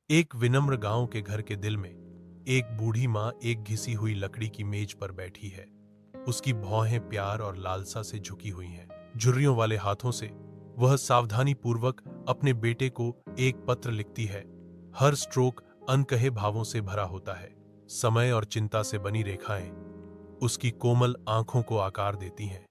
एक विनम्र गांव के घर के दिल में एक बूढ़ी माँ एक घिसी हुई लकड़ी की मेज पर बैठी है। उसकी भौहें प्यार और लालसा से झुकी हुई हैं। झुर्रियों वाले हाथों से वह सावधानी पूर्वक अपने बेटे को एक पत्र लिखती है। हर स्ट्रोक अनकहे भावों से भरा होता है। समय और चिंता से बनी रेखाएं उसकी कोमल आंखों को आकार देती हैं,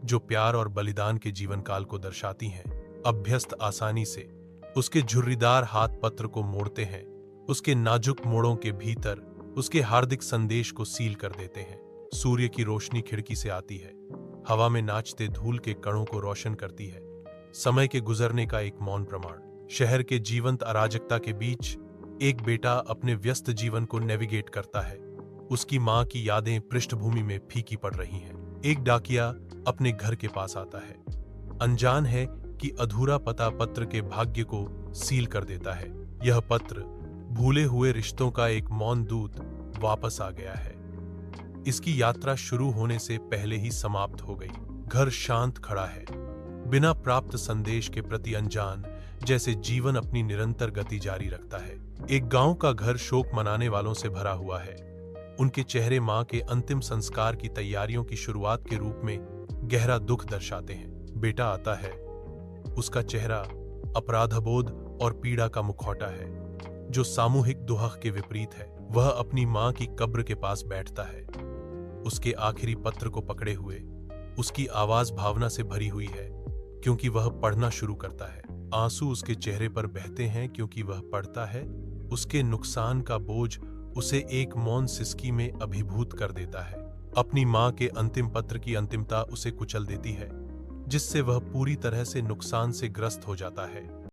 जो प्यार और बलिदान के जीवन काल को दर्शाती हैं। अभ्यस्त आसानी से उसके झुर्रीदार हाथ पत्र को मोड़ते हैं। उसके नाजुक मोड़ों के भीतर उसके हार्दिक संदेश को सील कर देते हैं। सूर्य की रोशनी खिड़की से आती है, हवा में नाचते धूल के कणों को रोशन करती है। समय के गुजरने का एक मौन प्रमाण। शहर के जीवंत अराजकता के बीच एक बेटा अपने व्यस्त जीवन को नेविगेट करता है। उसकी मां की यादें पृष्ठभूमि में फीकी पड़ रही हैं। एक डाकिया अपने घर के पास आता है, अनजान है कि अधूरा पता पत्र के भाग्य को सील कर देता है। यह पत्र भूले हुए रिश्तों का एक मौन दूत वापस आ गया है। इसकी यात्रा शुरू होने से पहले ही समाप्त हो गई। घर शांत खड़ा है, बिना प्राप्त संदेश के प्रति अनजान, जैसे जीवन अपनी निरंतर गति जारी रखता है। एक गांव का घर शोक मनाने वालों से भरा हुआ है। उनके चेहरे मां के अंतिम संस्कार की तैयारियों की शुरुआत के रूप में गहरा दुख दर्शाते हैं। बेटा आता है, उसका चेहरा अपराधबोध और पीड़ा का मुखौटा है, जो सामूहिक दुहक के विपरीत है। वह अपनी मां की कब्र के पास बैठता है, उसके आखिरी पत्र को पकड़े हुए। उसकी आवाज भावना से भरी हुई है, क्योंकि वह पढ़ना शुरू करता है। आंसू उसके चेहरे पर बहते हैं, क्योंकि वह पढ़ता है। उसके नुकसान का बोझ उसे एक मौन सिसकी में अभिभूत कर देता है। अपनी मां के अंतिम पत्र की अंतिमता उसे कुचल देती है, जिससे वह पूरी तरह से नुकसान से ग्रस्त हो जाता है।